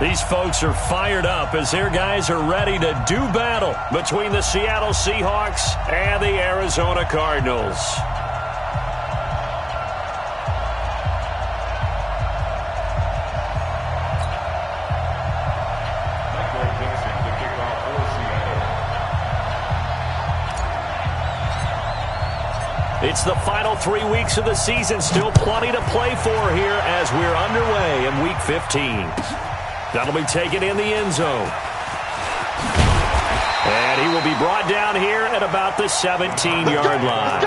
These folks are fired up as their guys are ready to do battle between the Seattle Seahawks and the Arizona Cardinals. It's the final 3 weeks of the season. Still plenty to play for here as we're underway in Week 15. That'll be taken in the end zone. And he will be brought down here at about the 17-yard line.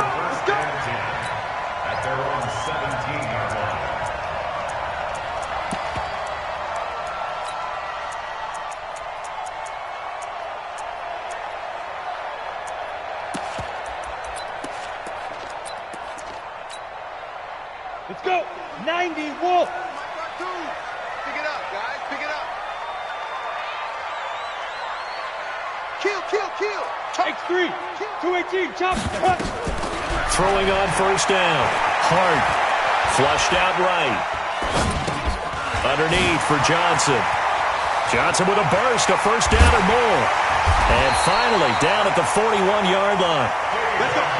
At their own 17-yard line. Let's go. 90, Wolf. Pick it up, guys. Pick it up. Kill. X3. 218. Chop. Throwing on first down. Hart. Flushed out right. Underneath for Johnson. Johnson with a burst, a first down or more. And finally down at the 41-yard line.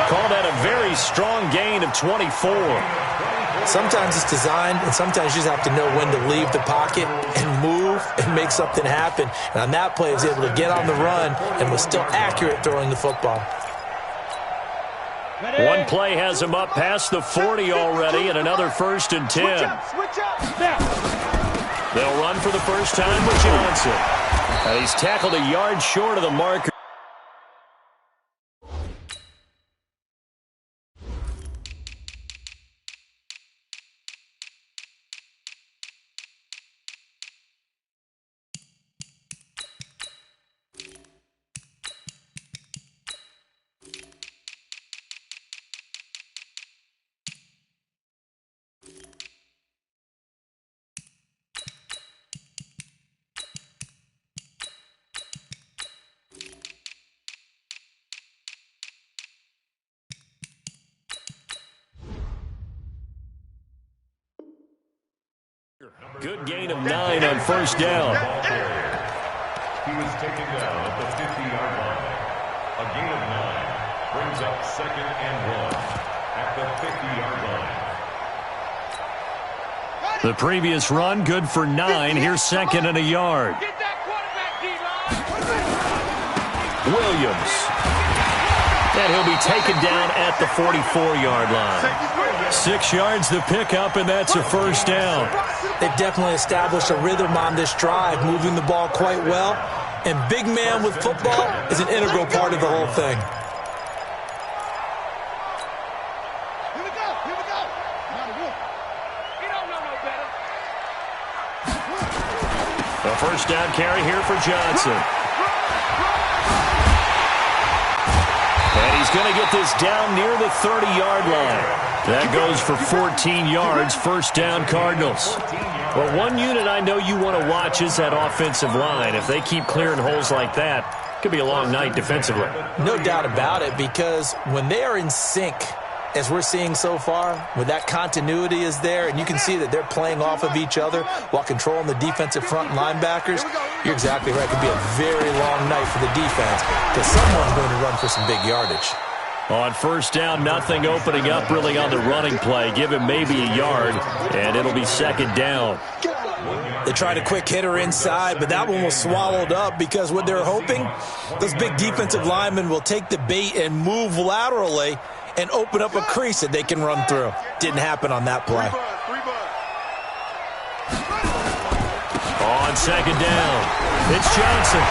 Called that a very strong gain of 24. Sometimes it's designed, and sometimes you just have to know when to leave the pocket and move and make something happen. And on that play, he was able to get on the run and was still accurate throwing the football. One play has him up past the 40 already, and another 1st and 10. They'll run for the first time with Johnson. And he's tackled a yard short of the marker. Good gain of 9 on first down. He was taken down at the 50-yard line. A gain of 9 brings up 2nd and 1 at the 50-yard line. The previous run good for 9. Here's 2nd and a yard. Get that quarterback, D-line. Williams. And he'll be taken down at the 44-yard line. 6 yards the pickup, and that's a first down. They've definitely established a rhythm on this drive, moving the ball quite well. And big man with football is an integral part of the whole thing. Here we go. You don't know no better. A first down carry here for Johnson. And he's going to get this down near the 30-yard line. That goes for 14 yards, first down Cardinals. Well, one unit I know you want to watch is that offensive line. If they keep clearing holes like that, it could be a long night defensively. No doubt about it, because when they are in sync, as we're seeing so far, when that continuity is there, and you can see that they're playing off of each other while controlling the defensive front linebackers, you're exactly right. It could be a very long night for the defense because someone's going to run for some big yardage. On first down, nothing opening up really on the running play. Give him maybe a yard, and it'll be 2nd down. They tried a quick hitter inside, but that one was swallowed up because what they're hoping, those big defensive linemen will take the bait and move laterally and open up a crease that they can run through. Didn't happen on that play. On 2nd down, it's Johnson.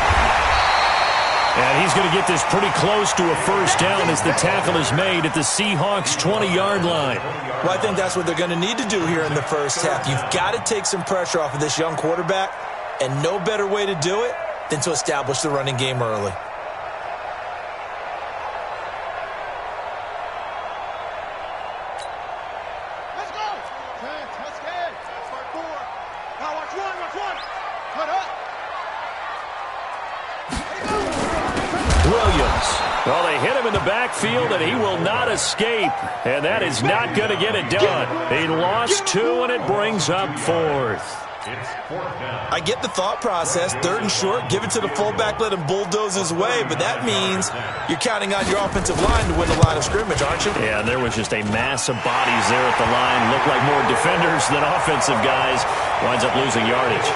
And he's going to get this pretty close to a first down as the tackle is made at the Seahawks' 20-yard line. Well, I think that's what they're going to need to do here in the first half. You've got to take some pressure off of this young quarterback, and no better way to do it than to establish the running game early. Let's go. Let's get. Start 4. Now watch one. Cut up. Williams. Well, they hit him in the backfield, and he will not escape. And that is not going to get it done. He lost 2, and it brings up 4th. It's 4th down. I get the thought process. 3rd and short, give it to the fullback, let him bulldoze his way. But that means you're counting on your offensive line to win the line of scrimmage, aren't you? Yeah, there was just a mass of bodies there at the line. Looked like more defenders than offensive guys. Winds up losing yardage.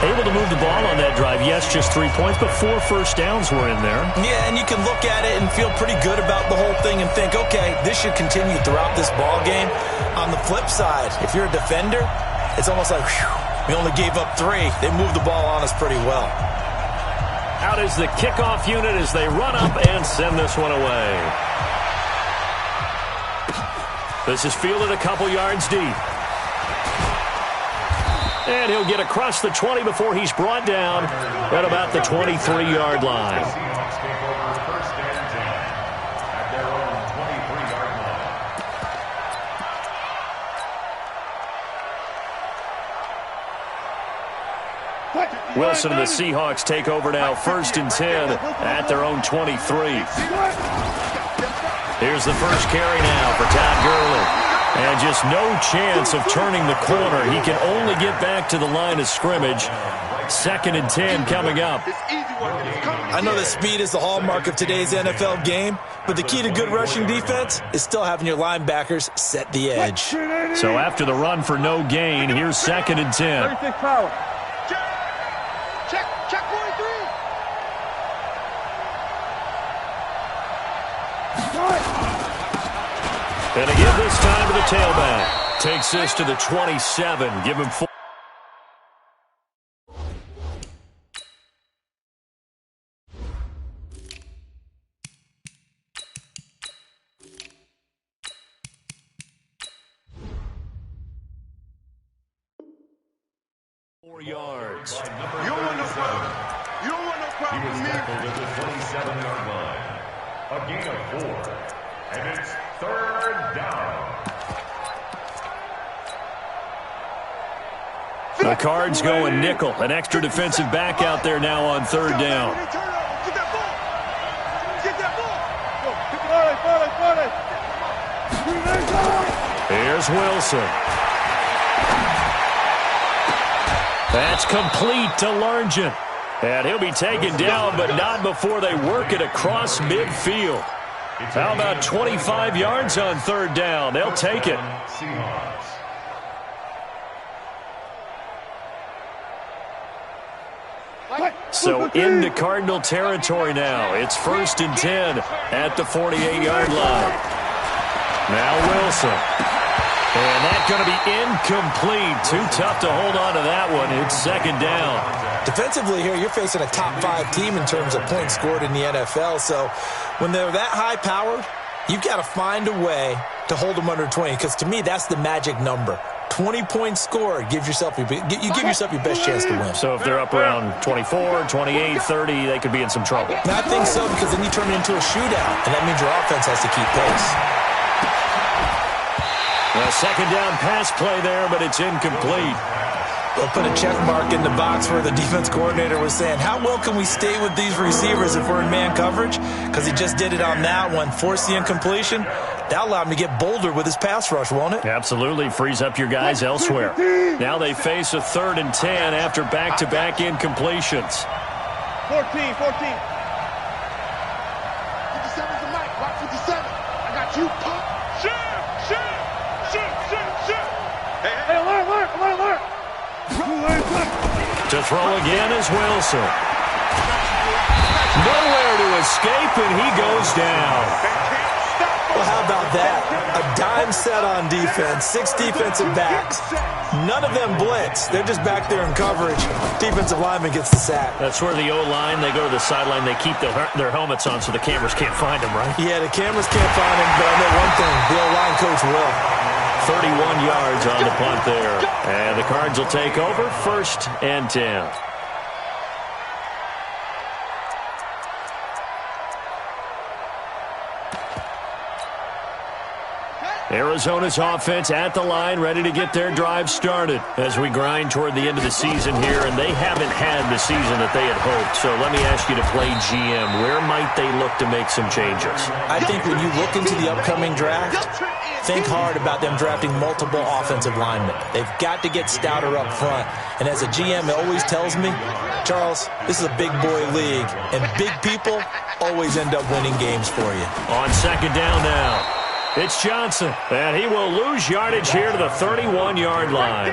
Able to move the ball on that drive. Yes, just 3 points, but 4 first downs were in there. Yeah, and you can look at it and feel pretty good about the whole thing and think, okay, this should continue throughout this ball game. On the flip side, if you're a defender, it's almost like, whew, we only gave up 3. They moved the ball on us pretty well. Out is the kickoff unit as they run up and send this one away. This is fielded a couple yards deep. And he'll get across the 20 before he's brought down at about the 23-yard line. The Seahawks take over 1st and 10 at their own 23-yard line. Wilson and the Seahawks take over now 1st and 10 at their own 23. Here's the first carry now for Todd Gurley. And just no chance of turning the corner. He can only get back to the line of scrimmage. 2nd and 10 coming up. I know that speed is the hallmark of today's NFL game, but the key to good rushing defense is still having your linebackers set the edge. So after the run for no gain, here's 2nd and 10. 36 power. Check 43. And again this time to the tailback. Takes this to the 27. Give him 4. Yards. You don't want no problem. You don't want no He problem was with me. tackled at the 27-yard line. A gain of 4. And it's 3rd down. The Cards going nickel. An extra defensive back out there now on 3rd down. Get that ball. Get that ball. Here's Wilson. That's complete to Largent. And he'll be taken down, but not before they work it across midfield. How about 25 yards on 3rd down? They'll take it. Seahawks. So into Cardinal territory now. It's 1st and 10 at the 48-yard line. Now Wilson. And that's going to be incomplete. Too tough to hold on to that one. It's 2nd down. Defensively here, you're facing a top 5 team in terms of points scored in the NFL. So when they're that high-powered, you've got to find a way to hold them under 20. Because to me, that's the magic number. 20 points scored gives yourself you give yourself your best chance to win. So if they're up around 24, 28, 30, they could be in some trouble. And I think so, because then you turn it into a shootout, and that means your offense has to keep pace. A 2nd down pass play there, but it's incomplete. They'll put a check mark in the box where the defense coordinator was saying, how well can we stay with these receivers if we're in man coverage? Because he just did it on that one, forced the incompletion. That'll allow him to get bolder with his pass rush, won't it? Absolutely. Frees up your guys elsewhere. Now they face a 3rd and 10 after back-to-back incompletions. 14. 57's the mic. Watch 57. I got you. Hey, alert. To throw again is Wilson. Nowhere to escape, and he goes down. Well, how about that? A dime set on defense, 6 defensive backs. None of them blitz. They're just back there in coverage. Defensive lineman gets the sack. That's where the O-line, they go to the sideline, they keep their helmets on so the cameras can't find them, right? Yeah, the cameras can't find him, but I know one thing. The O-line coach will. 31 yards on the punt there. And the Cards will take over 1st and 10. Arizona's offense at the line, ready to get their drive started as we grind toward the end of the season here, and they haven't had the season that they had hoped. So let me ask you to play GM. Where might they look to make some changes? I think when you look into the upcoming draft, think hard about them drafting multiple offensive linemen. They've got to get stouter up front. And as a GM, it always tells me, Charles, this is a big boy league, and big people always end up winning games for you. On second down now, it's Johnson, and he will lose yardage here to the 31-yard line.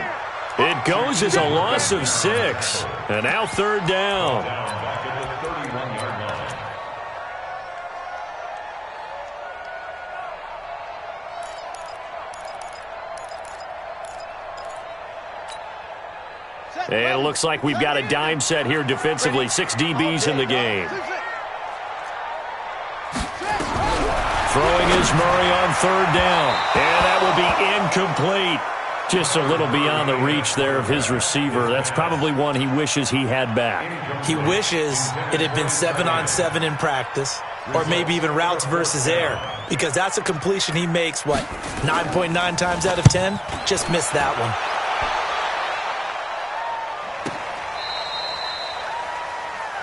It goes as a loss of 6, and now third down. Back at the 31-yard line. And it looks like we've got a dime set here defensively. 6 DBs in the game. Throwing is Murray on third down. And that will be incomplete. Just a little beyond the reach there of his receiver. That's probably one he wishes he had back. He wishes it had been 7-on-7 in practice, or maybe even routes versus air, because that's a completion he makes, 9.9 times out of 10? Just missed that one.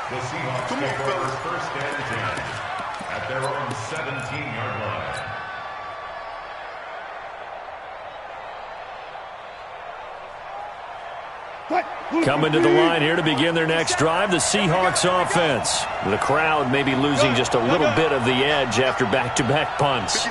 The Seahawks take over first and 10 at their own 17-yard line. Coming to the line here to begin their next drive, the Seahawks offense. The crowd may be losing just a little bit of the edge after back-to-back punts.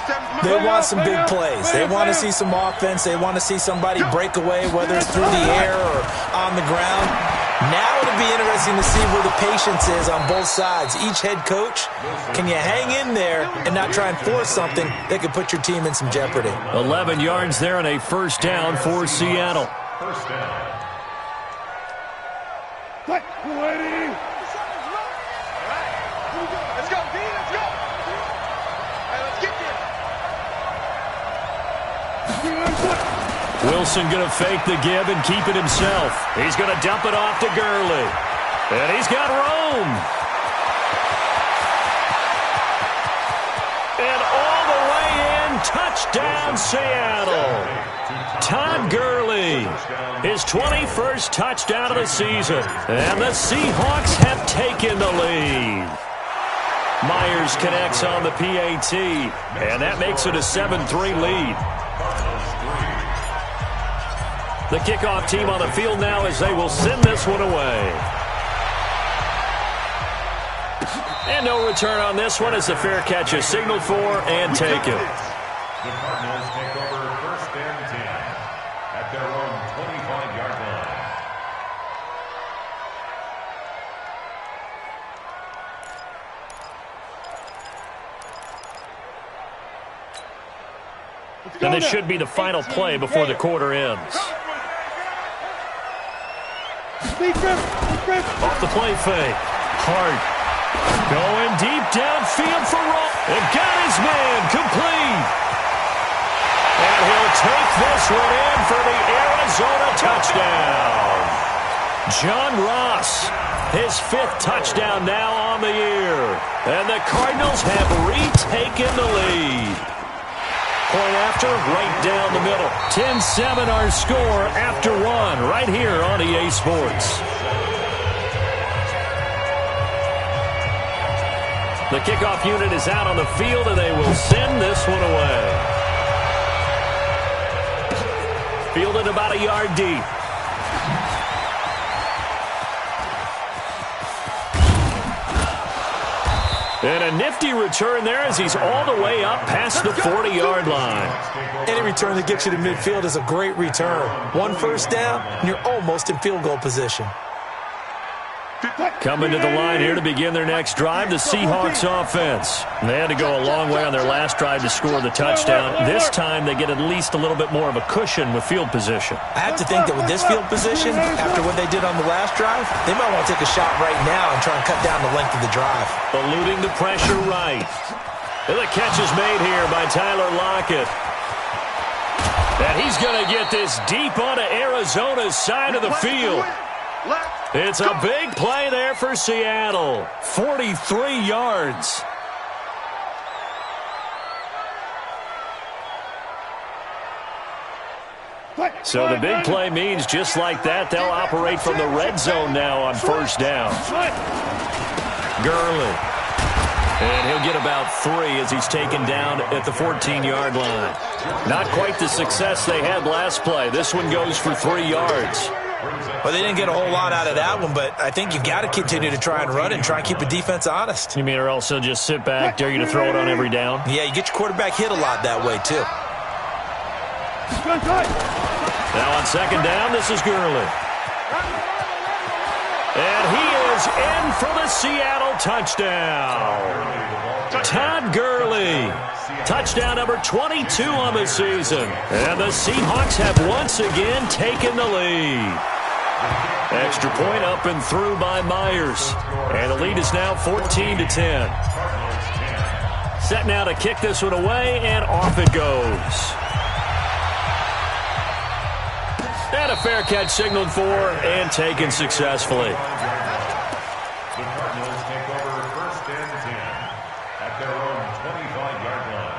They want some big plays. They want to see some offense. They want to see somebody break away, whether it's through the air or on the ground. Now it'll be interesting to see where the patience is on both sides. Each head coach, can you hang in there and not try and force something that could put your team in some jeopardy? 11 yards there and a first down for Seattle. First down. Waiting. Let's go, D, let's go. All right, let's get this. Wilson going to fake the give and keep it himself. He's going to dump it off to Gurley. And he's got Rome. And all the way in, touchdown Seattle. Todd Gurley, his 21st touchdown of the season. And the Seahawks have taken the lead. Myers connects on the PAT, and that makes it a 7-3 lead. The kickoff team on the field now as they will send this one away. And no return on this one as the fair catch is signaled for and taken. The Cardinals take over first and 10 at their own 25-yard line. And this should be the final play before the quarter ends. Off the play fake. Hart going deep downfield for Roll. And got his man complete. And he'll take this one in for the Arizona touchdown. John Ross, his 5th touchdown now on the year. And the Cardinals have retaken the lead. Point after, right down the middle. 10-7 our score after 1 right here on EA Sports. The kickoff unit is out on the field, and they will send this one away. Fielded about a yard deep. And a nifty return there as he's all the way up past the 40-yard line. Any return that gets you to midfield is a great return. 1 first down, and you're almost in field goal position. Coming to the line here to begin their next drive, the Seahawks offense. They had to go a long way on their last drive to score the touchdown. This time they get at least a little bit more of a cushion with field position. I have to think that with this field position, after what they did on the last drive, they might want to take a shot right now and try and cut down the length of the drive. Eluding the pressure right. And the catch is made here by Tyler Lockett. And he's going to get this deep onto Arizona's side of the field. It's a big play there for Seattle. 43 yards. So the big play means just like that, they'll operate from the red zone now on first down. Gurley. And he'll get about 3 as he's taken down at the 14-yard line. Not quite the success they had last play. This one goes for 3 yards. Well, they didn't get a whole lot out of that one, but I think you got to continue to try and run and try and keep the defense honest. You mean or else they'll just sit back, dare you to throw it on every down? Yeah, you get your quarterback hit a lot that way, too. Now on second down, this is Gurley. And he is in for the Seattle touchdown. Todd Gurley. Touchdown number 22 on the season. And the Seahawks have once again taken the lead. Extra point up and through by Myers. And the lead is now 14-10. Set now to kick this one away, and off it goes. And a fair catch signaled for and taken successfully. The Cardinals take over first and 10 at their own 25-yard line.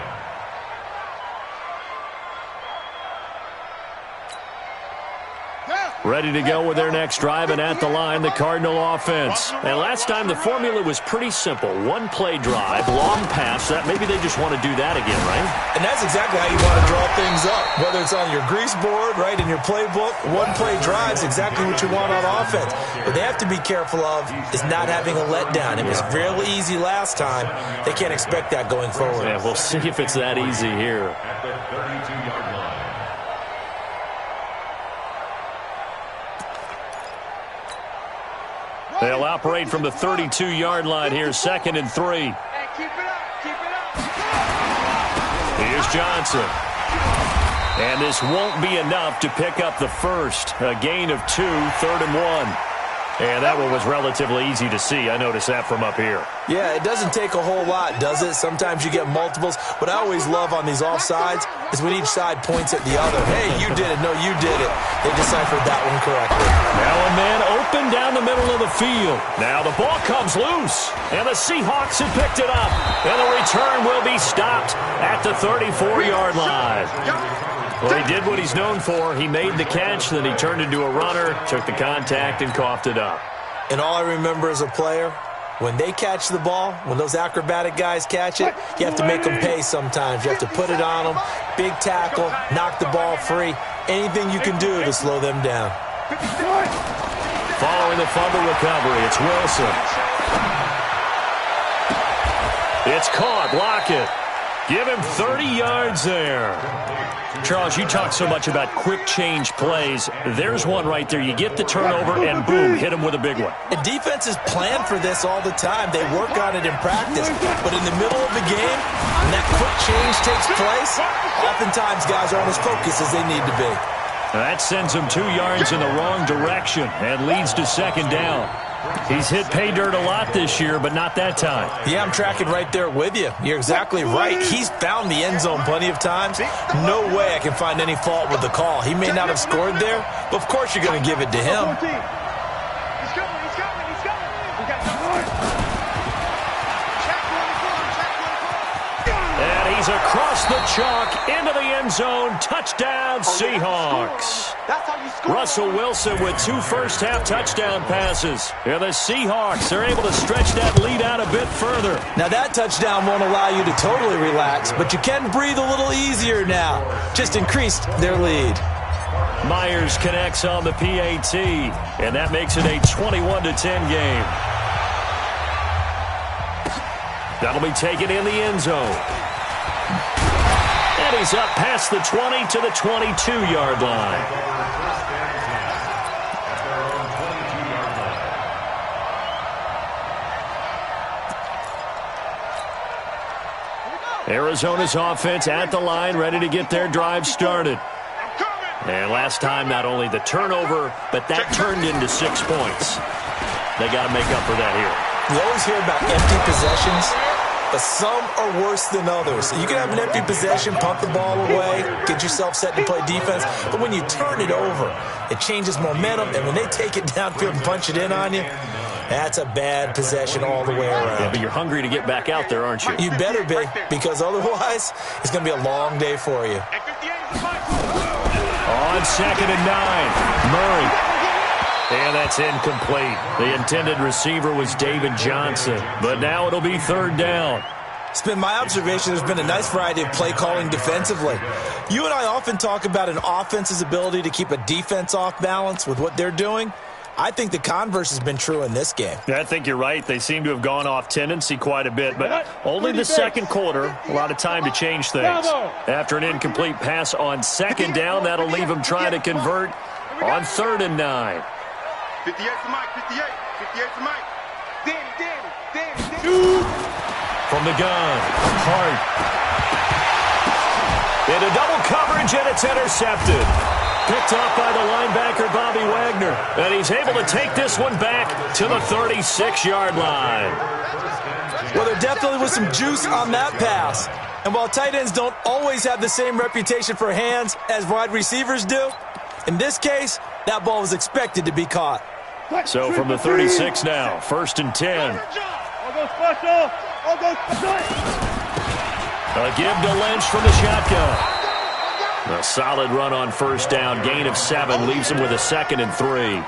Ready to go with their next drive, and at the line, the Cardinal offense. And last time, the formula was pretty simple. One play drive, long pass. That maybe they just want to do that again, right? And that's exactly how you want to draw things up. Whether it's on your grease board, right, in your playbook, one play drive is exactly what you want on offense. What they have to be careful of is not having a letdown. It was real easy last time. They can't expect that going forward. Yeah, we'll see if it's that easy here. At the 32-yard line. They'll operate from the 32-yard line here, 2nd and 3. Hey, keep it up, keep it up. Here's Johnson. And this won't be enough to pick up the first. A gain of 2, 3rd and 1. And that one was relatively easy to see. I noticed that from up here. Yeah, it doesn't take a whole lot, does it? Sometimes you get multiples. What I always love on these offsides is when each side points at the other. Hey, you did it. No, you did it. They deciphered that one correctly. Now a man open down the middle of the field. Now the ball comes loose. And the Seahawks have picked it up. And the return will be stopped at the 34-yard line. Well, he did what he's known for. He made the catch, then he turned into a runner, took the contact, and coughed it up. And all I remember as a player, when they catch the ball, when those acrobatic guys catch it, you have to make them pay sometimes. You have to put it on them, big tackle, knock the ball free, anything you can do to slow them down. Following the fumble recovery, it's Wilson. It's caught. Lockett. Give him 30 yards there. Charles, you talk so much about quick change plays. There's one right there. You get the turnover, and boom, hit him with a big one. And defenses plan for this all the time. They work on it in practice. But in the middle of the game, when that quick change takes place, oftentimes guys aren't as focused as they need to be. That sends him 2 yards in the wrong direction and leads to 2nd down. He's hit pay dirt a lot this year, but not that time. Yeah, I'm tracking right there with you. You're exactly right. He's found the end zone plenty of times. No way I can find any fault with the call. He may not have scored there, but of course you're going to give it to him. He's coming, he's coming, he's coming. We got check 24, check 24. And he's across the chalk into the end zone. Touchdown, Seahawks. That's how you score. Russell Wilson with 2 first-half touchdown passes. And the Seahawks are able to stretch that lead out a bit further. Now that touchdown won't allow you to totally relax, but you can breathe a little easier now. Just increased their lead. Myers connects on the PAT, and that makes it a 21-10 game. That'll be taken in the end zone. And he's up past the 20 to the 22-yard line. Arizona's offense at the line, ready to get their drive started. And last time, not only the turnover, but that turned into 6 points. They got to make up for that here. You always hear about empty possessions, but some are worse than others. You can have an empty possession, punt the ball away, get yourself set to play defense, but when you turn it over, it changes momentum, and when they take it downfield and punch it in on you, that's a bad possession all the way around. Yeah, but you're hungry to get back out there, aren't you? You better be, because otherwise, it's going to be a long day for you. Oh, On 2nd and 9, Murray. And that's incomplete. The intended receiver was David Johnson. But now it'll be 3rd down. It's been my observation there's been a nice variety of play calling defensively. You and I often talk about an offense's ability to keep a defense off balance with what they're doing. I think the converse has been true in this game. I think you're right. They seem to have gone off tendency quite a bit, but only the second quarter. A lot of time to change things. After an incomplete pass on 2nd down, that'll leave them trying to convert on 3rd and 9. 58 to Mike, 58. 58 to Mike. Danny. From the gun, Hart. Into double coverage, and it's intercepted. Picked off by the linebacker, Bobby Wagner. And he's able to take this one back to the 36-yard line. Well, there definitely was some juice on that pass. And while tight ends don't always have the same reputation for hands as wide receivers do, in this case, that ball was expected to be caught. So from the 36 now, 1st and 10. I'll go special. I'll go special. A give to Lynch from the shotgun. A solid run on 1st down. Gain of 7 leaves him with a 2nd and 3.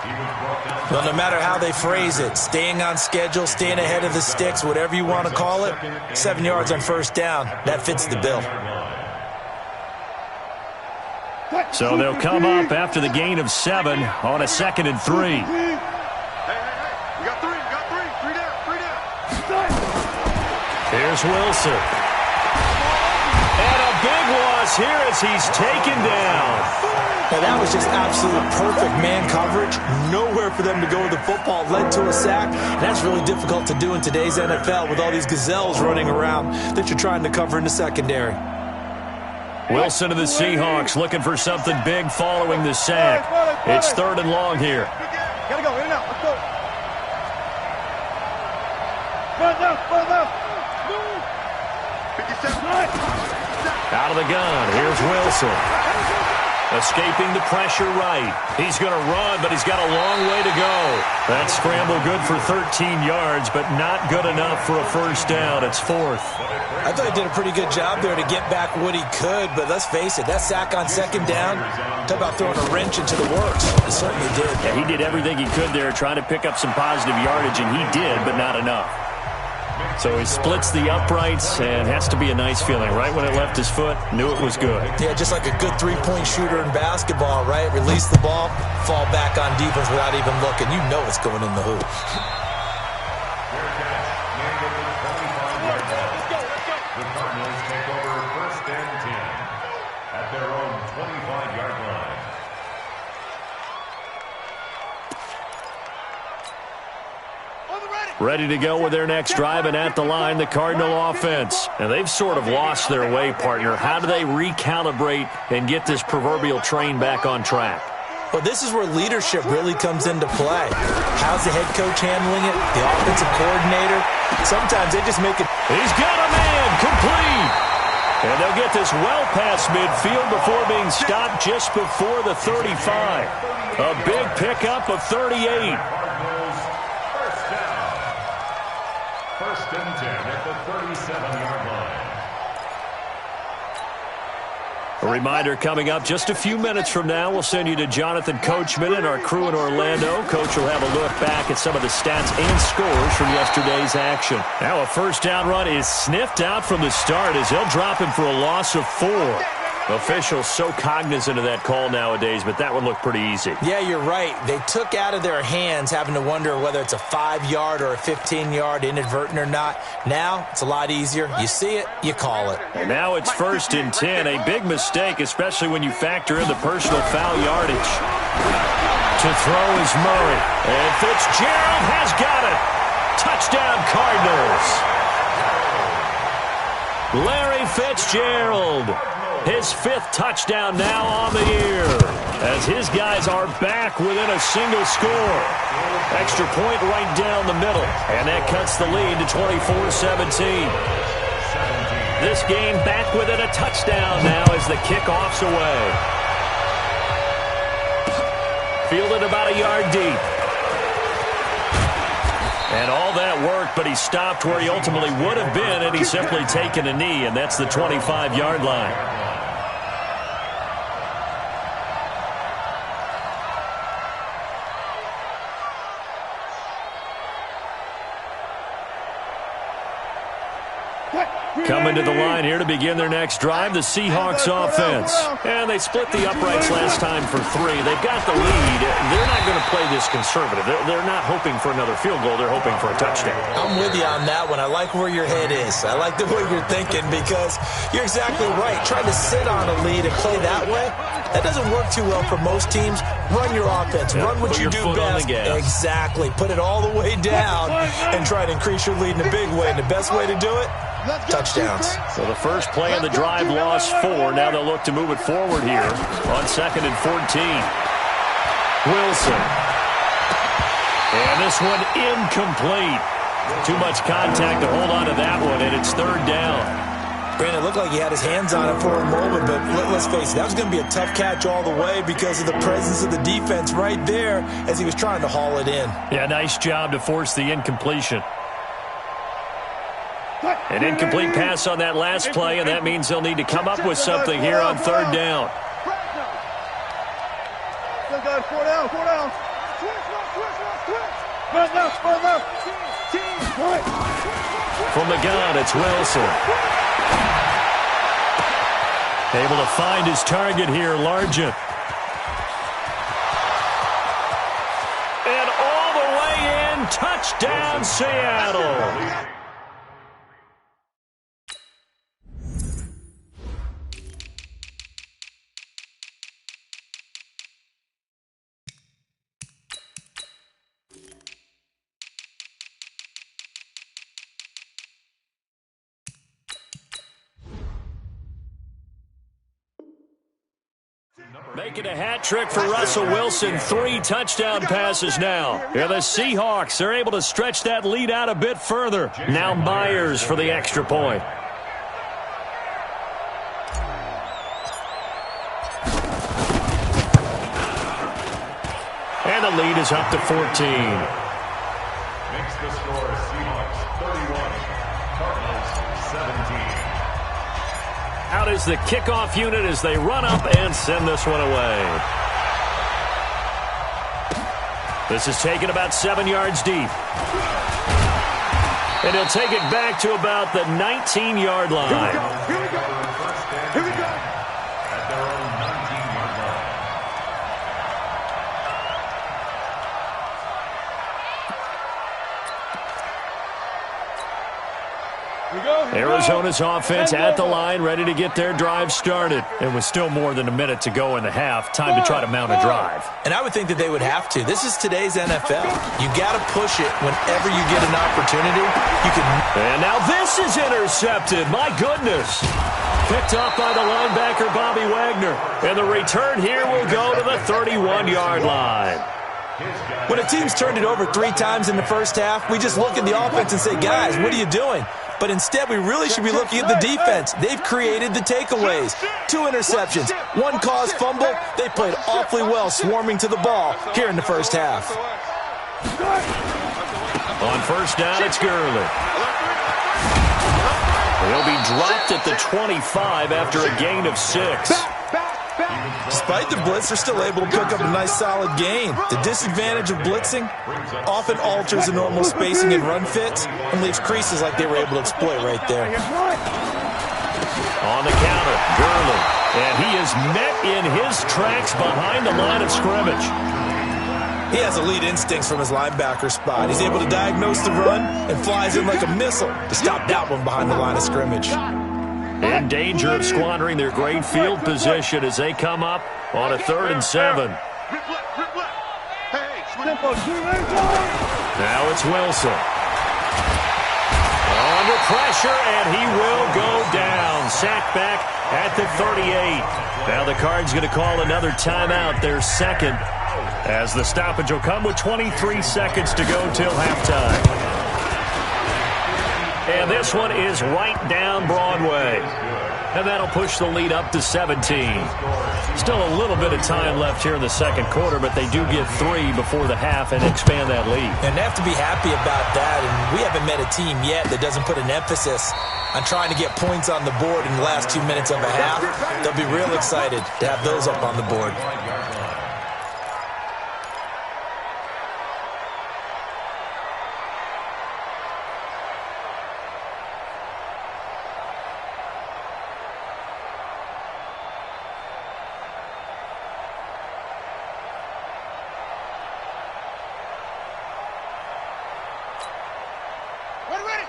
Well, no matter how they phrase it, staying on schedule, staying ahead of the sticks, whatever you want to call it, 7 yards on 1st down, that fits the bill. So they'll come up after the gain of 7 on a 2nd and 3. Hey, we got 3. Three down. Here's Wilson. And a big loss here as he's taken down. Now, that was just absolute perfect man coverage. Nowhere for them to go with the football. Led to a sack. That's really difficult to do in today's NFL with all these gazelles running around that you're trying to cover in the secondary. Wilson of the Seahawks looking for something big following the sack. It's 3rd and long here. Gotta go, in and out. Let's go. Run left. 57. Out of the gun, here's Wilson. Escaping the pressure right. He's going to run, but he's got a long way to go. That scramble good for 13 yards, but not good enough for a 1st down. It's 4th. I thought he did a pretty good job there to get back what he could, but let's face it, that sack on 2nd down, talk about throwing a wrench into the works. It certainly did. Yeah, he did everything he could there trying to pick up some positive yardage, and he did, but not enough. So he splits the uprights and has to be a nice feeling. Right when it left his foot, knew it was good. Yeah, just like a good three-point shooter in basketball, right? Release the ball, fall back on defense without even looking. You know it's going in the hoop. The Cardinals take over 1st and 10 at their own 25-yard line. Ready to go with their next drive, and at the line, the Cardinal offense. And they've sort of lost their way, partner. How do they recalibrate and get this proverbial train back on track? Well, this is where leadership really comes into play. How's the head coach handling it? The offensive coordinator? Sometimes they just make it. He's got a man, complete. And they'll get this well past midfield before being stopped just before the 35. A big pickup of 38. 1st and 10 at the 37-yard line. A reminder coming up just a few minutes from now. We'll send you to Jonathan Coachman and our crew in Orlando. Coach will have a look back at some of the stats and scores from yesterday's action. Now a 1st down run is sniffed out from the start as they'll drop him for a loss of 4. Officials so cognizant of that call nowadays, but that would look pretty easy. Yeah, you're right. They took out of their hands having to wonder whether it's a 5-yard or a 15-yard inadvertent or not. Now it's a lot easier. You see it, you call it. And now it's 1st and 10. A big mistake, especially when you factor in the personal foul yardage. To throw is Murray. And Fitzgerald has got it. Touchdown, Cardinals. Larry Fitzgerald. His 5th touchdown now on the year as his guys are back within a single score. Extra point right down the middle, and that cuts the lead to 24-17. This game back within a touchdown now as the kickoff's away. Fielded about a yard deep. And all that worked, but he stopped where he ultimately would have been, and he's simply taken a knee, and that's the 25-yard line. Coming to the line here to begin their next drive, the Seahawks offense. And they split the uprights last time for 3. They've got the lead. They're not going to play this conservative. They're not hoping for another field goal. They're hoping for a touchdown. I'm with you on that one. I like where your head is. I like the way you're thinking because you're exactly right. Trying to sit on a lead and play that way, that doesn't work too well for most teams. Run your offense. Run what you do best. Exactly. Put it all the way down and try to increase your lead in a big way. And the best way to do it, touchdowns. So the first play of the drive lost 4. Now they'll look to move it forward here on 2nd and 14. Wilson. And this one incomplete. Too much contact to hold on to that one, and it's 3rd down. Brandon, it looked like he had his hands on it for a moment, but let's face it, that was going to be a tough catch all the way because of the presence of the defense right there as he was trying to haul it in. Yeah, nice job to force the incompletion. An incomplete pass on that last play, and that means they'll need to come up with something here on 3rd down. Still got 4 down, 4 down. From the gun, it's Wilson. Able to find his target here, Largent. And all the way in, touchdown Seattle. Making a hat trick for Russell Wilson. 3 touchdown passes now. Yeah, the Seahawks are able to stretch that lead out a bit further. Now Myers for the extra point. And the lead is up to 14. Makes the score Seahawks 31, Cardinals 17. Out is the kickoff unit as they run up and send this one away. This is taken about 7 yards deep. And he'll take it back to about the 19-yard line. Here we go. Here we go. At their own 19-yard line. Arizona's offense at the line, ready to get their drive started. It was still more than a minute to go in the half. Time to try to mount a drive. And I would think that they would have to. This is today's NFL. You got to push it whenever you get an opportunity. You can. And now this is intercepted. My goodness. Picked up by the linebacker, Bobby Wagner. And the return here will go to the 31-yard line. When a team's turned it over 3 times in the first half, we just look at the offense and say, guys, what are you doing? But instead, we really should be looking at the defense. They've created the takeaways. 2 interceptions, 1 caused fumble. They played awfully well swarming to the ball here in the first half. On first down, it's Gurley. He'll be dropped at the 25 after a gain of 6. Despite the blitz, they're still able to pick up a nice solid gain. The disadvantage of blitzing often alters the normal spacing and run fits and leaves creases like they were able to exploit right there. On the counter, Gurley. And he is met in his tracks behind the line of scrimmage. He has elite instincts from his linebacker spot. He's able to diagnose the run and flies in like a missile to stop that one behind the line of scrimmage. In danger of squandering their great field position as they come up on a 3rd and 7. Now it's Wilson. Under pressure, and he will go down. Sacked back at the 38. Now the Cards going to call another timeout, their 2nd, as the stoppage will come with 23 seconds to go till halftime. And this one is right down Broadway. And that'll push the lead up to 17. Still a little bit of time left here in the second quarter, but they do get 3 before the half and expand that lead. And they have to be happy about that. And we haven't met a team yet that doesn't put an emphasis on trying to get points on the board in the last 2 minutes of a half. They'll be real excited to have those up on the board.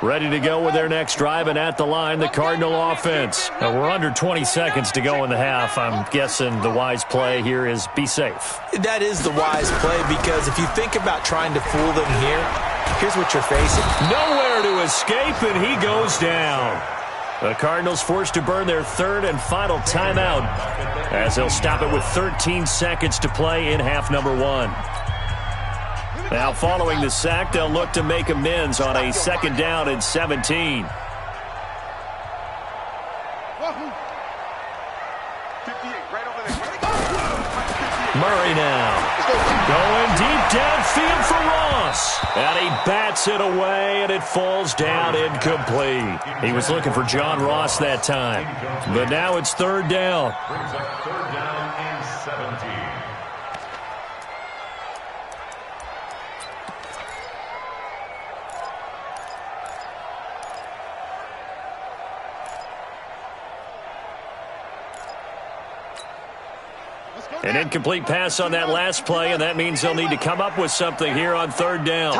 ready to go with their next drive, and at the line, the Cardinal offense. We're under 20 seconds to go in the half. I'm guessing the wise play here is be safe. That is the wise play, because if you think about trying to fool them here, here's what you're facing. Nowhere to escape, and he goes down. The Cardinals forced to burn their third and final timeout as they'll stop it with 13 seconds to play in half number 1. Now, following the sack, they'll look to make amends on a 2nd down and 17. Murray now. Going deep downfield for Ross. And he bats it away, and it falls down incomplete. He was looking for John Ross that time. But now it's 3rd down. Brings up 3rd down and 17. An incomplete pass on that last play, and that means they'll need to come up with something here on 3rd down.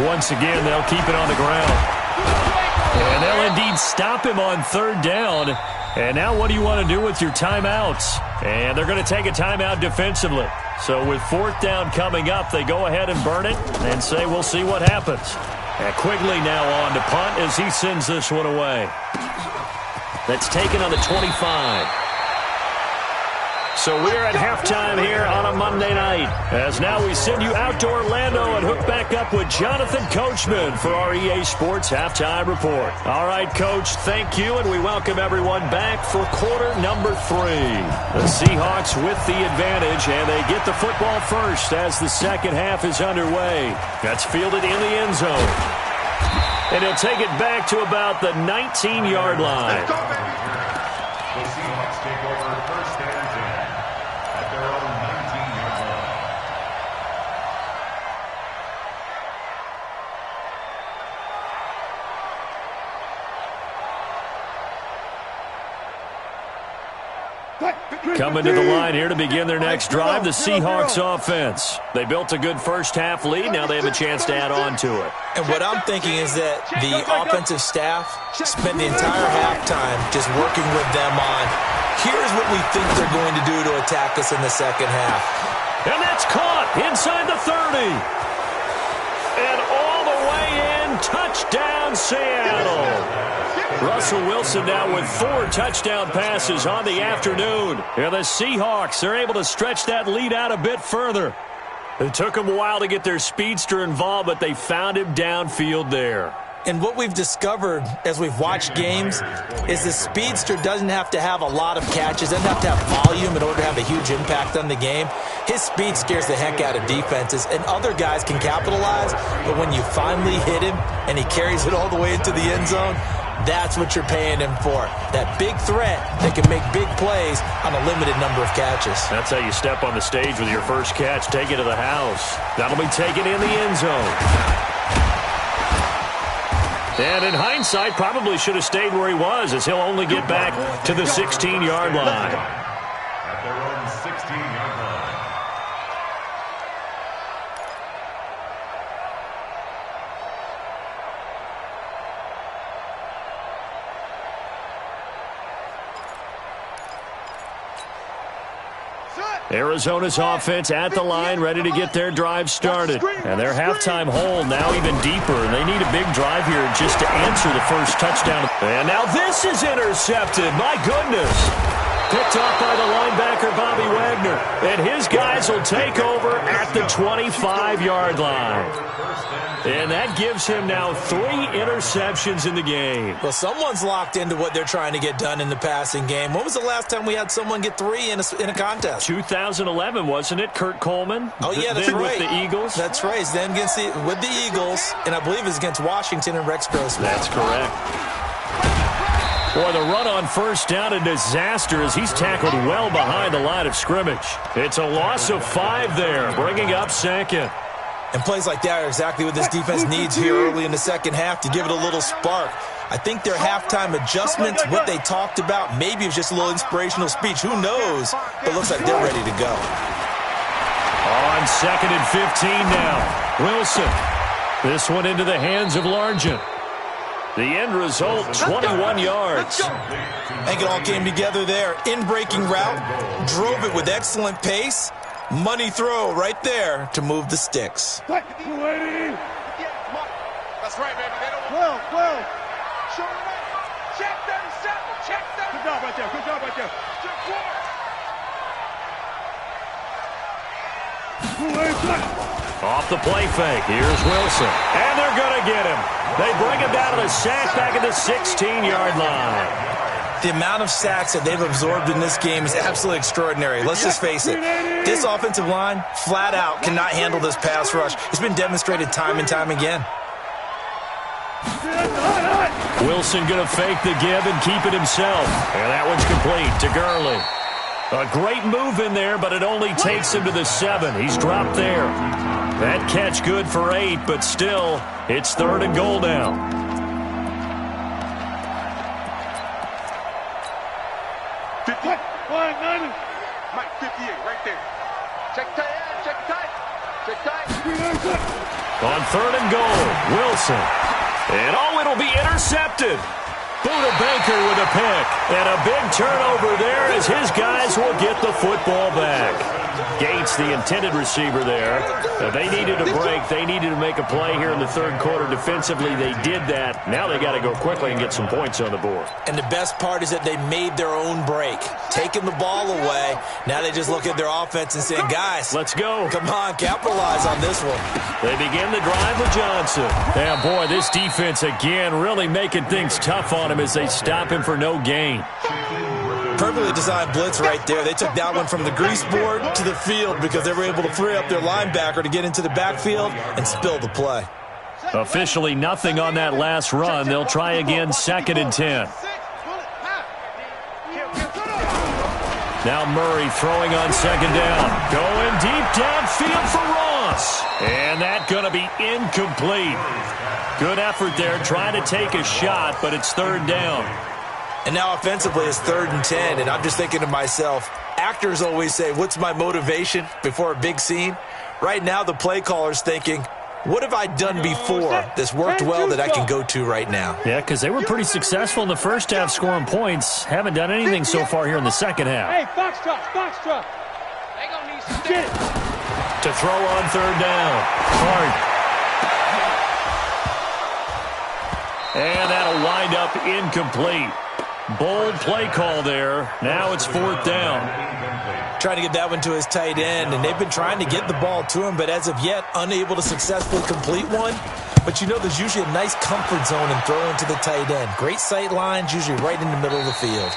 Once again, they'll keep it on the ground. And they'll indeed stop him on 3rd down. And now what do you want to do with your timeouts? And they're going to take a timeout defensively. So with 4th down coming up, they go ahead and burn it and say we'll see what happens. And Quigley now on to punt as he sends this one away. That's taken on the 25. So we're at halftime here on a Monday night, as now we send you out to Orlando and hook back up with Jonathan Coachman for our EA Sports Halftime Report. All right, Coach, thank you, and we welcome everyone back for quarter number 3. The Seahawks with the advantage, and they get the football first as the second half is underway. That's fielded in the end zone. And he'll take it back to about the 19-yard line. The Seahawks take over 1st and 10 at their own 19-yard line. Coming to the line here to begin their next drive, the Seahawks offense. They built a good first-half lead. Now they have a chance to add on to it. And what I'm thinking is that the offensive staff spent the entire halftime just working with them on, here's what we think they're going to do to attack us in the second half. And that's caught inside the 30. And all the way in, touchdown Seattle. Russell Wilson now with 4 touchdown passes on the afternoon. And the Seahawks are able to stretch that lead out a bit further. It took them a while to get their speedster involved, but they found him downfield there. And what we've discovered as we've watched games is the speedster doesn't have to have a lot of catches, doesn't have to have volume in order to have a huge impact on the game. His speed scares the heck out of defenses, and other guys can capitalize, but when you finally hit him and he carries it all the way into the end zone, that's what you're paying him for. That big threat that can make big plays on a limited number of catches. That's how you step on the stage with your first catch. Take it to the house. That'll be taken in the end zone. And in hindsight, probably should have stayed where he was, as he'll only get back to the 16-yard line. At their own 16-yard line. Arizona's offense at the line, ready to get their drive started. And their halftime hole now even deeper. And they need a big drive here just to answer the first touchdown. And now this is intercepted. My goodness. Picked off by the linebacker, Bobby Wagner. And his guys will take over at the 25-yard line. And that gives him now 3 interceptions in the game. Well, someone's locked into what they're trying to get done in the passing game. When was the last time we had someone get 3 in a contest? 2011, wasn't it? Kurt Coleman? Oh, yeah, that's right. With the Eagles? That's right. Then with the Eagles, and I believe it's against Washington and Rex Grossman. That's correct. Boy, the run on first down, a disaster as he's tackled well behind the line of scrimmage. It's a loss of 5 there, bringing up second. And plays like that are exactly what this defense needs here early in the second half to give it a little spark. I think their halftime adjustments, what they talked about, maybe it was just a little inspirational speech. Who knows? But it looks like they're ready to go. On 2nd and 15 now. Wilson This one into the hands of Largent. The end result, 21 yards. I think it all came together there. In-breaking route, drove it with excellent pace. Money throw right there to move the sticks. That's right, baby. They don't 12. check 37. Check 37. Good job right there. Good job right there. Check 4. Off the play fake. Here's Wilson. And they're going to get him. They bring him down to the sack back at the 16-yard line. The amount of sacks that they've absorbed in this game is absolutely extraordinary. Let's just face it. This offensive line, flat out, cannot handle this pass rush. It's been demonstrated time and time again. Wilson going to fake the give and keep it himself. And that one's complete to Gurley. A great move in there, but it only takes him to the 7. He's dropped there. That catch good for 8, but still, it's 3rd and goal now. Mike 58 right there. Check tight. On 3rd and goal, Wilson. And it'll be intercepted. Buda Baker with a pick. And a big turnover there as his guys will get the football back. Gates, the intended receiver there. Now they needed a break. They needed to make a play here in the 3rd quarter. Defensively, they did that. Now they got to go quickly and get some points on the board. And the best part is that they made their own break. Taking the ball away. Now they just look at their offense and say, guys, let's go. Come on, capitalize on this one. They begin the drive with Johnson. And boy, this defense again really making things tough on him as they stop him for no gain. Perfectly designed blitz right there. They took that one from the grease board to the field because they were able to free up their linebacker to get into the backfield and spill the play. Officially nothing on that last run. They'll try again, 2nd and 10. Now Murray throwing on 2nd down. Going deep downfield for Ross. And that's going to be incomplete. Good effort there, trying to take a shot, but it's 3rd down. And now offensively it's 3rd and 10, and I'm just thinking to myself, actors always say, what's my motivation before a big scene? Right now the play caller's thinking, what have I done before that's worked well that I can go to right now? Yeah, because they were pretty successful in the first half scoring points. Haven't done anything so far here in the second half. Hey, box truck. They gonna need some Get it. To throw on 3rd down. Hart. And that'll wind up incomplete. Bold play call there. Now it's 4th down. Trying to get that one to his tight end, and they've been trying to get the ball to him, but as of yet, unable to successfully complete one. But you know there's usually a nice comfort zone in throwing to the tight end. Great sight lines, usually right in the middle of the field.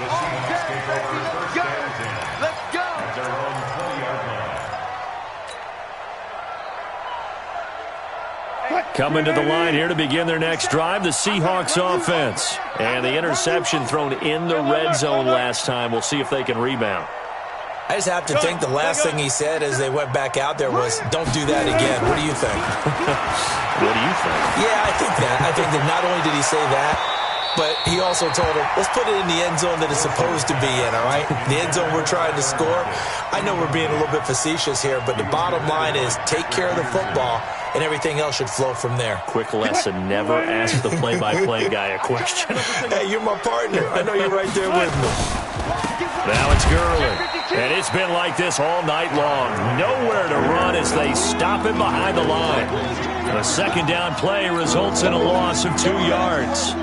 The Seahawks take over 1st and 10. Let's go. At their own 20-yard line. Coming to the line here to begin their next drive, the Seahawks offense. And the interception thrown in the red zone last time. We'll see if they can rebound. I just have to think the last thing he said as they went back out there was, don't do that again. What do you think? What do you think? Yeah, I think that not only did he say that, but he also told him, let's put it in the end zone that it's supposed to be in, all right? The end zone we're trying to score. I know we're being a little bit facetious here, but the bottom line is take care of the football, and everything else should flow from there. Quick lesson, never ask the play-by-play guy a question. Hey, you're my partner. I know you're right there with me. Now it's Gurley. And it's been like this all night long. Nowhere to run as they stop him behind the line. A 2nd down play results in a loss of 2 yards.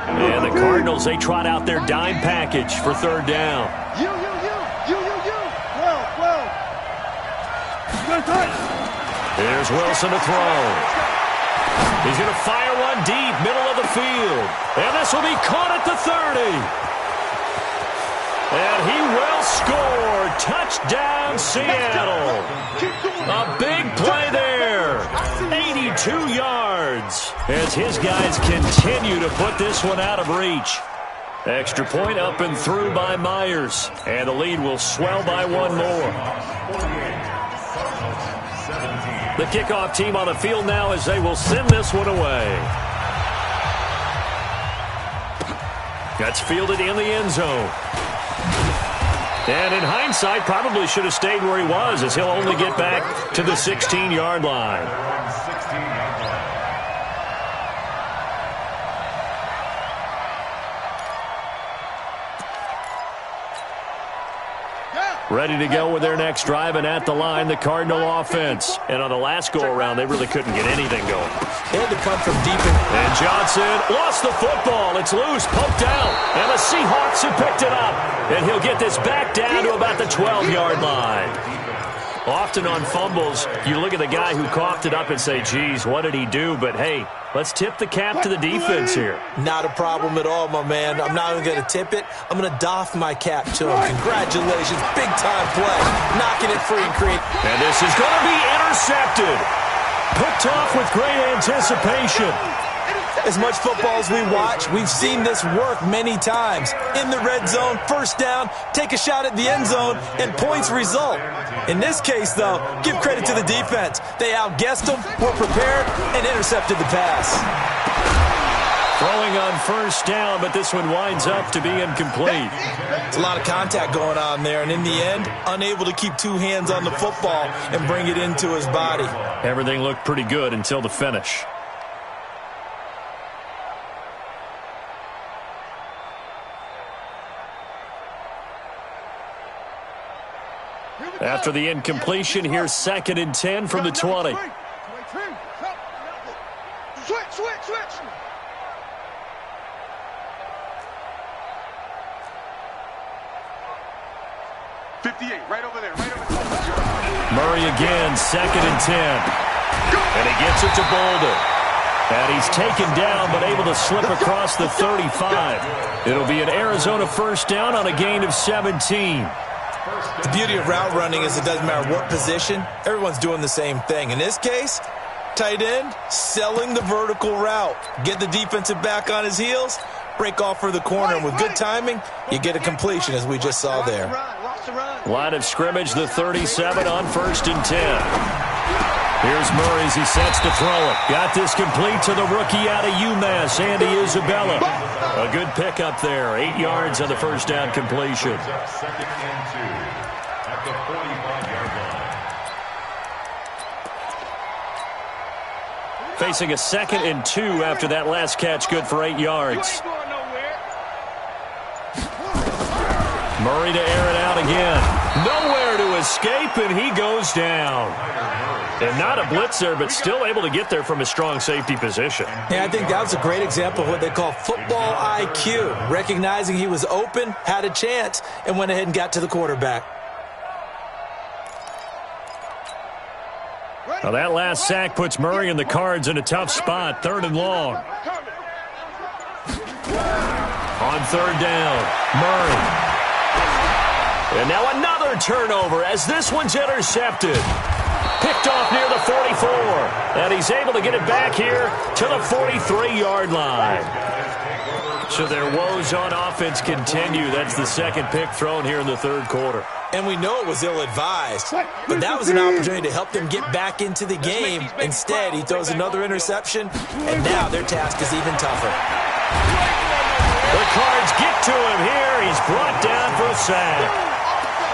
And the Cardinals, they trot out their dime package for 3rd down. You. 12. Here's Wilson to throw. He's going to fire one deep, middle of the field. And this will be caught at the 30. And he will score. Touchdown, Seattle. A big play there. 82 yards as his guys continue to put this one out of reach. Extra point up and through by Myers. And the lead will swell by 1 more. The kickoff team on the field now as they will send this one away. That's fielded in the end zone. And in hindsight, probably should have stayed where he was, as he'll only get back to the 16-yard line. Ready to go with their next drive, and at the line, the Cardinal offense. And on the last go-around, they really couldn't get anything going. They had to come from deep. And Johnson lost the football. It's loose, poked out, and the Seahawks have picked it up. And he'll get this back down to about the 12-yard line. Often on fumbles, you look at the guy who coughed it up and say, geez, what did he do? But, hey, let's tip the cap to the defense here. Not a problem at all, my man. I'm not even going to tip it. I'm going to doff my cap to him. Congratulations. Big-time play. Knocking it free and create. And this is going to be intercepted. Picked off with great anticipation. As much football as we watch, we've seen this work many times. In the red zone, first down, take a shot at the end zone, and points result. In this case, though, give credit to the defense. They outguessed them, were prepared, and intercepted the pass. Throwing on first down, but this one winds up to be incomplete. It's a lot of contact going on there, and in the end, unable to keep two hands on the football and bring it into his body. Everything looked pretty good until the finish. After the incompletion, here's 2nd and 10 from the 20. Switch. 58, right over there. Murray again, 2nd and 10. And he gets it to Boulder. And he's taken down, but able to slip across the 35. It'll be an Arizona first down on a gain of 17. The beauty of route running is it doesn't matter what position. Everyone's doing the same thing. In this case, tight end, selling the vertical route. Get the defensive back on his heels, break off for the corner. And with good timing, you get a completion, as we just saw there. Line of scrimmage, the 37 on 1st and 10. Here's Murray as he sets to throw it. Got this complete to the rookie out of UMass, Andy Isabella. A good pickup there. 8 yards on the first down completion. 2nd and 2 at the 45-yard line. Facing a 2nd and 2 after that last catch, good for 8 yards. Murray to air it out again. Nowhere to escape, and he goes down. And not a blitzer, but still able to get there from a strong safety position. Yeah, I think that was a great example of what they call football IQ. Recognizing he was open, had a chance, and went ahead and got to the quarterback. Now that last sack puts Murray and the Cards in a tough spot, 3rd and long. On 3rd down, Murray. And now another turnover as this one's intercepted. Picked off near the 44. And he's able to get it back here to the 43-yard line. So their woes on offense continue. That's the 2nd pick thrown here in the 3rd quarter. And we know it was ill-advised, but that was an opportunity to help them get back into the game. Instead, he throws another interception, and now their task is even tougher. The Cards get to him here. He's brought down for a sack.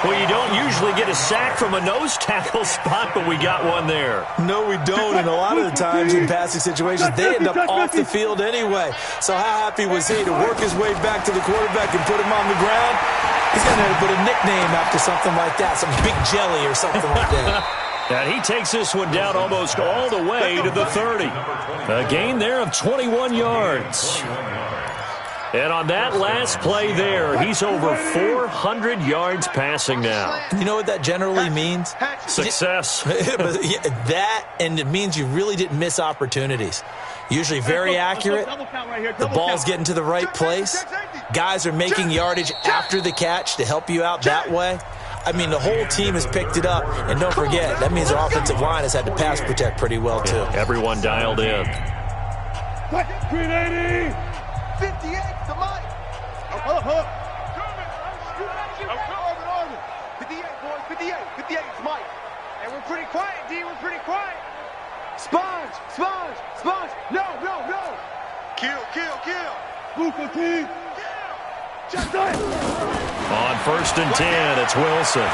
Well, you don't usually get a sack from a nose tackle spot, but we got one there. No, we don't, and a lot of the times in passing situations, they end up off the field anyway. So how happy was he to work his way back to the quarterback and put him on the ground? He's going to have to put a nickname after something like that, some Big Jelly or something like that. And he takes this one down almost all the way to the 30. A gain there of 21 yards. And on that last play there, he's over 400 yards passing now. You know what that generally means? Success. That, and it means you really didn't miss opportunities. Usually very accurate. The ball's getting to the right place. Guys are making yardage after the catch to help you out that way. I mean, the whole team has picked it up. And don't forget, that means our offensive line has had to pass protect pretty well, too. Everyone dialed in. 58 to Mike. 58, boys. 58. 58 is Mike. And we're pretty quiet, D. We're pretty quiet. Sponge. No. Kill. Move the team. On 1st and 10, it's Wilson.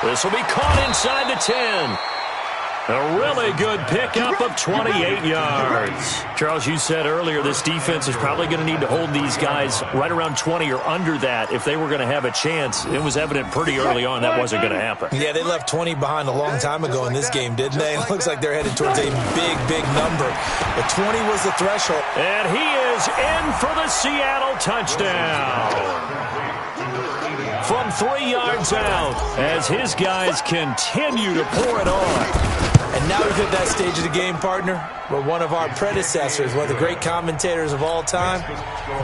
This will be caught inside the 10. A really good pickup of 28 yards. Charles, you said earlier this defense is probably going to need to hold these guys right around 20 or under that if they were going to have a chance. It was evident pretty early on that wasn't going to happen. Yeah, they left 20 behind a long time ago in this game, didn't they? It looks like they're headed towards a big, big number. But 20 was the threshold. And he is in for the Seattle touchdown. From 3 yards out as his guys continue to pour it on. And now we've hit that stage of the game, partner, where one of our predecessors, one of the great commentators of all time,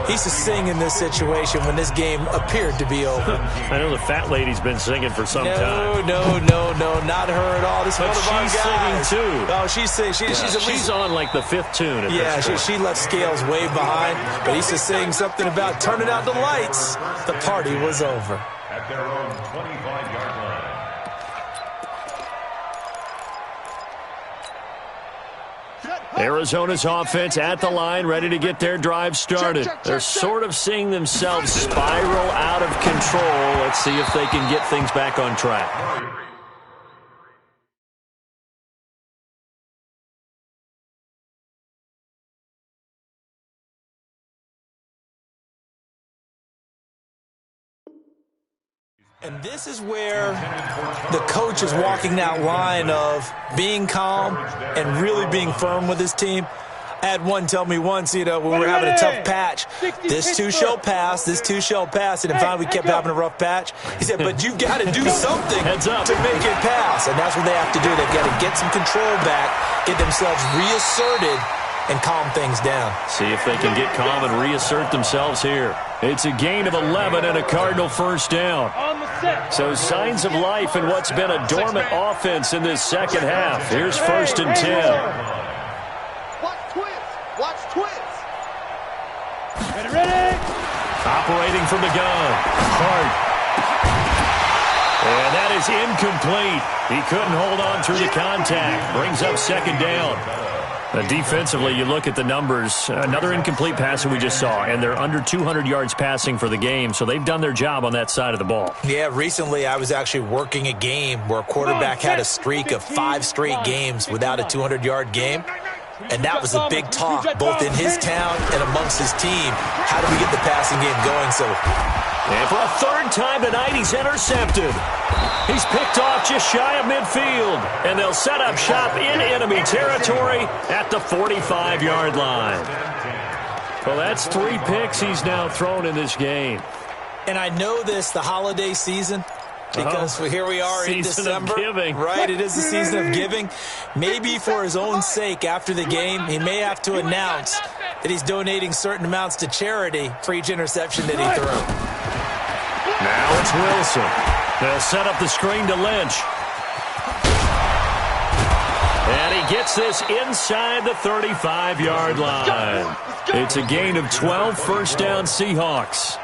he used to sing in this situation when this game appeared to be over. I know the fat lady's been singing for some time. No, not her at all. This is one of our guys. She's singing, too. Oh, she's singing. She's on, like, the 5th tune. Yeah, she left Scales way behind, but he used to sing something about turning out the lights. The party was over. At their own 25-yard line. Arizona's offense at the line, ready to get their drive started. They're sort of seeing themselves spiral out of control. Let's see if they can get things back on track. And this is where the coach is walking that line of being calm and really being firm with his team. I had one tell me once, when we were having a tough patch, this too shall pass, and then finally we kept having a rough patch. He said, but you've got to do something to make it pass, and that's what they have to do. They've got to get some control back, get themselves reasserted, and calm things down. See if they can get calm and reassert themselves here. It's a gain of 11 and a Cardinal first down. So signs of life in what's been a dormant offense in this second half. Here's 1st and 10. Watch twins. Ready. Operating from the gun. Hart. And that is incomplete. He couldn't hold on through the contact. Brings up 2nd down. Defensively, you look at the numbers. Another incomplete pass that we just saw, and they're under 200 yards passing for the game, so they've done their job on that side of the ball. Yeah, recently I was actually working a game where a quarterback had a streak of 5 straight games without a 200-yard game, and that was a big talk both in his town and amongst his team. How do we get the passing game going? And for a 3rd time tonight, he's intercepted. He's picked off just shy of midfield. And they'll set up shop in enemy territory at the 45-yard line. Well, that's 3 picks he's now thrown in this game. And I know this, the holiday season, because here we are in December. Season of giving. Right, it is the season of giving. Maybe for his own sake after the game, he may have to announce that he's donating certain amounts to charity for each interception that he threw. Now it's Wilson. They'll set up the screen to Lynch. And he gets this inside the 35-yard line. It's a gain of 12, first down Seahawks.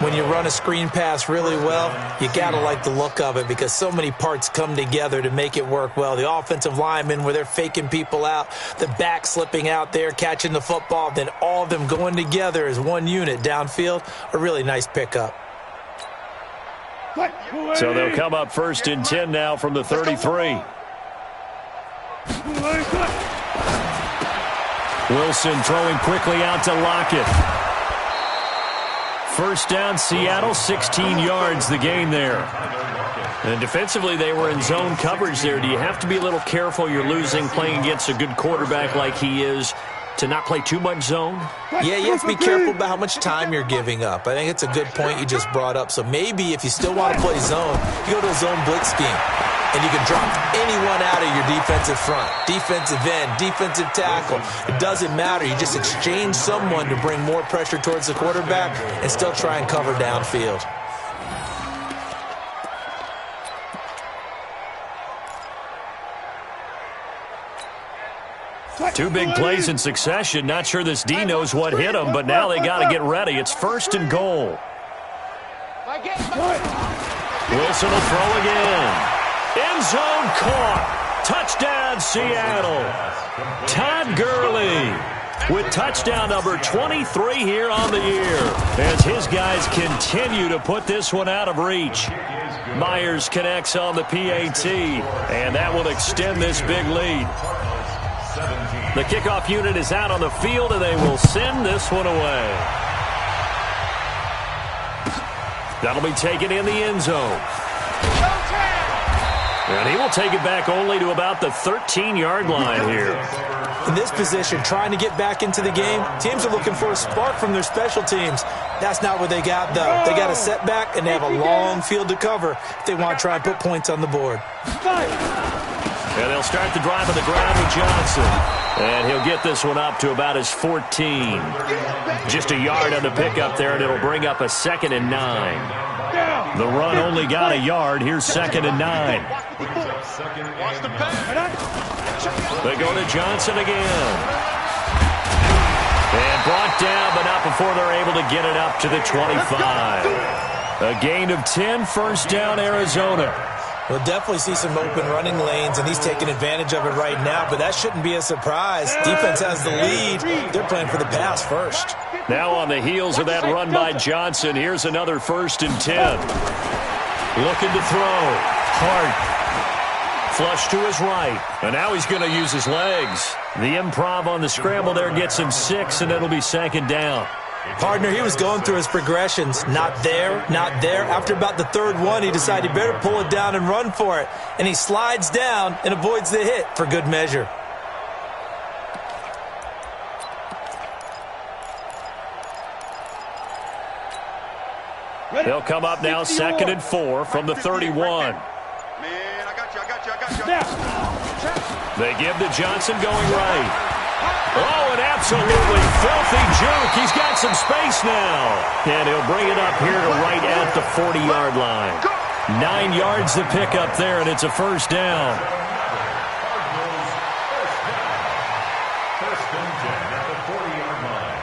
When you run a screen pass really well, you got to like the look of it because so many parts come together to make it work well. The offensive linemen where they're faking people out, the back slipping out there, catching the football, then all of them going together as one unit downfield. A really nice pickup. So they'll come up 1st and 10 now from the 33. Wilson throwing quickly out to Lockett. First down, Seattle, 16 yards the gain there. And defensively, they were in zone coverage there. Do you have to be a little careful? You're losing playing against a good quarterback like he is to not play too much zone? Yeah, you have to be careful about how much time you're giving up. I think it's a good point you just brought up. So maybe if you still want to play zone, you go to a zone blitz scheme. And you can drop anyone out of your defensive front, defensive end, defensive tackle. It doesn't matter. You just exchange someone to bring more pressure towards the quarterback and still try and cover downfield. Two big plays in succession. Not sure this D knows what hit him, but now they got to get ready. It's 1st and goal. Wilson will throw again. End zone caught. Touchdown, Seattle. Todd Gurley. with touchdown number 23 here on the year, as his guys continue to put this one out of reach. Myers connects on the PAT, and that will extend this big lead. The kickoff unit is out on the field, and they will send this one away. That'll be taken in the end zone. And he will take it back only to about the 13-yard line here. In this position, trying to get back into the game, teams are looking for a spark from their special teams. That's not what they got, though. They got a setback, and they have a long field to cover if they want to try and put points on the board. And they'll start the drive on the ground with Johnson. And he'll get this one up to about his 14. Just a yard on the pickup there, and it'll bring up a 2nd and 9. The run only got a yard. Here's 2nd and 9. They go to Johnson again. And brought down, but not before they're able to get it up to the 25. A gain of 10, first down, Arizona. We'll definitely see some open running lanes, and he's taking advantage of it right now, but that shouldn't be a surprise. Defense has the lead. They're playing for the pass first. Now on the heels of that run by Johnson, here's another 1st and 10. Looking to throw. Hart. Flush to his right. And now he's going to use his legs. The improv on the scramble there gets him 6, and it'll be 2nd down. Partner, he was going through his progressions. Not there, not there. After about the 3rd one, he decided he better pull it down and run for it. And he slides down and avoids the hit for good measure. They'll come up now 2nd and 4 from the 31. Man, I got you. They give to Johnson going right. Oh, an absolutely filthy juke. He's got some space now. And he'll bring it up here to right at the 40-yard line. 9 yards to pick up there, and it's a 1st down. First and 10 at the 40-yard line.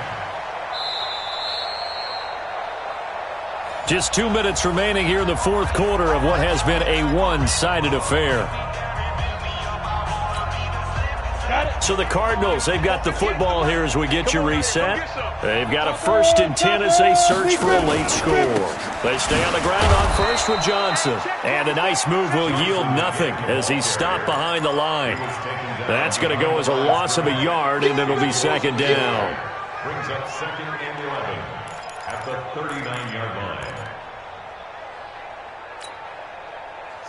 Just 2 minutes remaining here in the 4th quarter of what has been a one-sided affair. So the Cardinals, they've got the football here as we get you reset. They've got a 1st and 10 as they search for a late score. They stay on the ground on first with Johnson. And a nice move will yield nothing as he's stopped behind the line. That's going to go as a loss of a yard, and it'll be 2nd down. Brings up 2nd and 11 at the 39-yard line.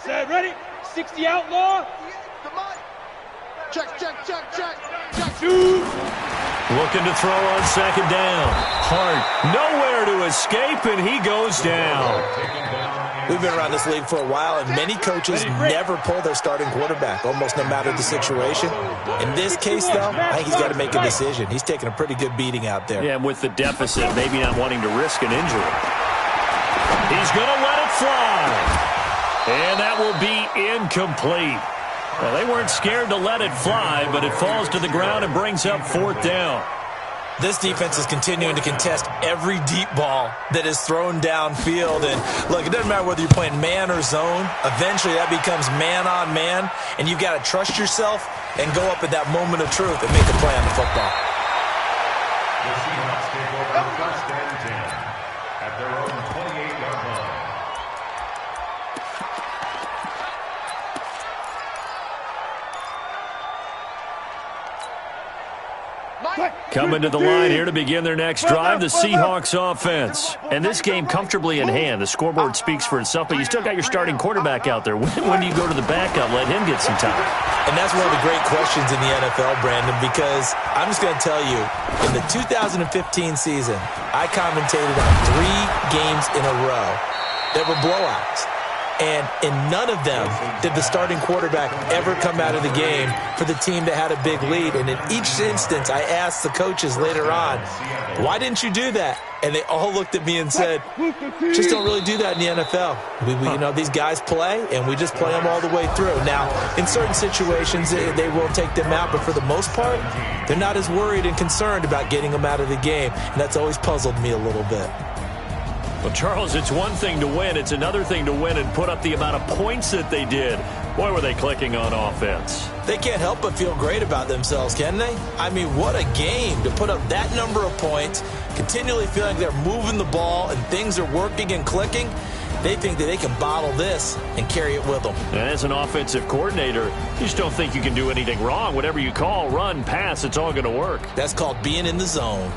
Set, ready? 60 outlaw. Check. Looking to throw on 2nd down. Hart nowhere to escape, and he goes down. We've been around this league for a while, and many coaches never pull their starting quarterback, almost no matter the situation. In this case, though, I think he's got to make a decision. He's taking a pretty good beating out there. Yeah, and with the deficit, maybe not wanting to risk an injury. He's going to let it fly. And that will be incomplete. Well, they weren't scared to let it fly, but it falls to the ground and brings up 4th down. This defense is continuing to contest every deep ball that is thrown downfield. And, look, it doesn't matter whether you're playing man or zone. Eventually, that becomes man on man, and you've got to trust yourself and go up at that moment of truth and make a play on the football. The Seahawks take over 1st and 10 at their own 28-yard line. Coming to the line here to begin their next drive, the Seahawks offense. And this game comfortably in hand. The scoreboard speaks for itself, but you still got your starting quarterback out there. When do you go to the backup, let him get some time? And that's one of the great questions in the NFL, Brandon, because I'm just going to tell you, in the 2015 season, I commentated on 3 games in a row that were blowouts. And in none of them did the starting quarterback ever come out of the game for the team that had a big lead. And in each instance, I asked the coaches later on, why didn't you do that? And they all looked at me and said, just don't really do that in the NFL. You know, these guys play, and we just play them all the way through. Now, in certain situations, they will take them out, but for the most part, they're not as worried and concerned about getting them out of the game. And that's always puzzled me a little bit. Well, Charles, it's one thing to win. It's another thing to win and put up the amount of points that they did. Boy, were they clicking on offense. They can't help but feel great about themselves, can they? I mean, what a game to put up that number of points, continually feeling they're moving the ball and things are working and clicking. They think that they can bottle this and carry it with them. And as an offensive coordinator, you just don't think you can do anything wrong. Whatever you call, run, pass, it's all going to work. That's called being in the zone.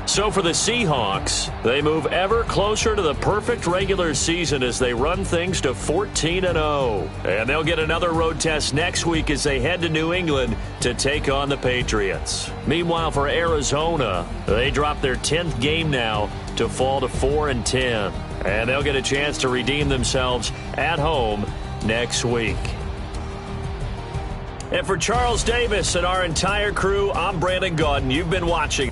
So for the Seahawks, they move ever closer to the perfect regular season as they run things to 14-0. And they'll get another road test next week as they head to New England to take on the Patriots. Meanwhile, for Arizona, they drop their 10th game now to fall to 4-10. And they'll get a chance to redeem themselves at home next week. And for Charles Davis and our entire crew, I'm Brandon Gaudin. You've been watching.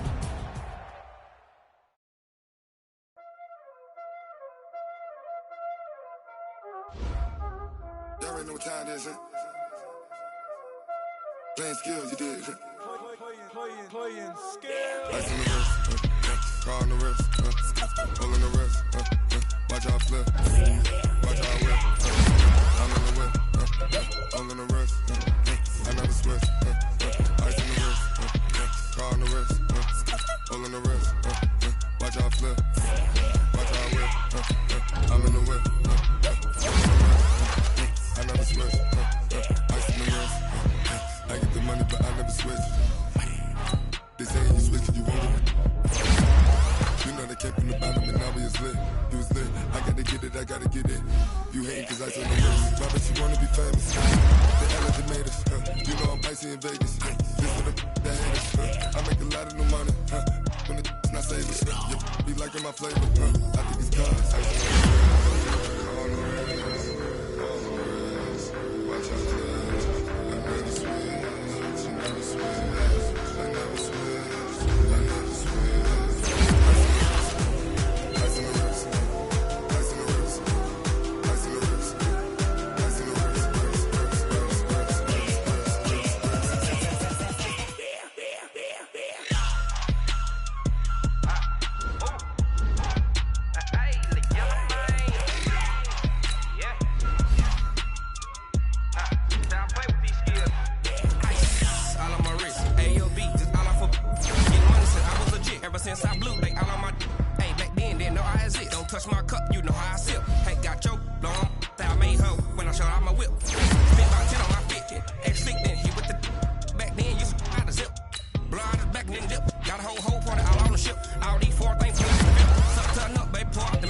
Y'all already know what time it is, huh? Playing skills, you did, huh? Playing skills. Ice on the wrist, car on the wrist, hole in the wrist, watch out flip, watch out whip, I'm in the whip, hole in the wrist, I never switch, ice on the wrist, car on the wrist, hole in the wrist, watch out flip, watch out whip, I'm in the whip, I never switch, ice in the wrist, I get the money but I never switch. They saying you switch cause you want it. You know they came from the bottom and now we is lit. You was lit, I gotta get it, I gotta get it. You hating cause ice on the wrist. Why bet you wanna be famous? The Ellen made us, you know I'm icy in Vegas. This for the that haters, I make a lot of new money, when it's not saving, yeah, be liking my flavor, I think it's cause ice on the wrist. On the wrist, watch out for I never switch, you never switch. Since I blew, they all on my hey, back then, didn't know I had it. Don't touch my cup, you know how I sip. Hey, got choked, long, that I made her when I showed out my whip. Spent about 10 on my 50, ex-slick, then hit with the back then, used to out the zip. Blood back then dip, got a whole party all on the ship. All these four things, suck, turn up, baby, pour